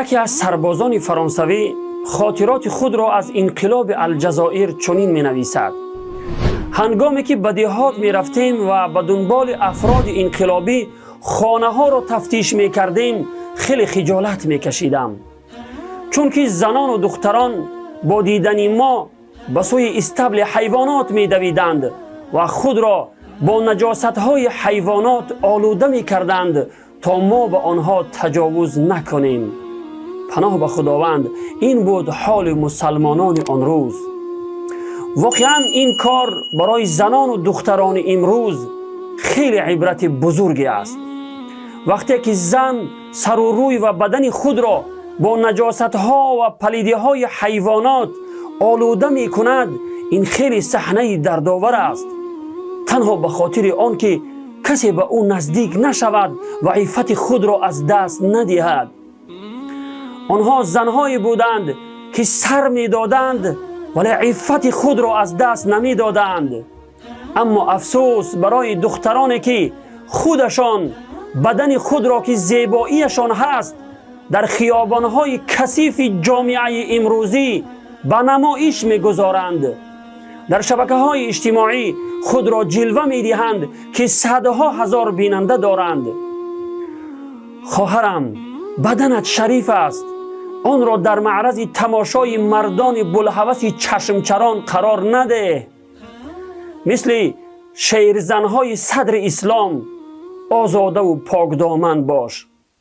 یکی از سربازان فرانسوی خاطرات خود را از انقلاب الجزایر چنین می نویسد: هنگامی که به دهات می رفتیم و به دنبال افراد انقلابی خانه ها را تفتیش می کردیم، خیلی خجالت می کشیدم، چون که زنان و دختران با دیدن ما به سوی استبل حیوانات می دویدند و خود را با نجاست های حیوانات آلوده می کردند تا ما به آنها تجاوز نکنیم. پناه به خداوند، این بود حال مسلمانان آن روز. واقعا این کار برای زنان و دختران امروز خیلی عبرت بزرگی است. وقتی که زن سر و روی و بدن خود را با نجاست ها و پلیدی های حیوانات آلوده می کند، این خیلی صحنه دردآور است، تنها به خاطر آن که کسی به او نزدیک نشود و عفت خود را از دست ندهد. آنها زنهایی بودند که سر می دادند ولی عفت خود را از دست نمی دادند. اما افسوس برای دخترانی که خودشان بدن خود را که زیباییشان هست در خیابانهای کثیف جامعه امروزی به نمایش می گذارند. در شبکه های اجتماعی خود را جلوه می دهند که صدها هزار بیننده دارند. خواهرم، بدنت شریف است، آن را در معرض تماشای مردان بلهوس چشمچران قرار نده. مثل شیرزنهای صدر اسلام آزاده و پاکدامن باش.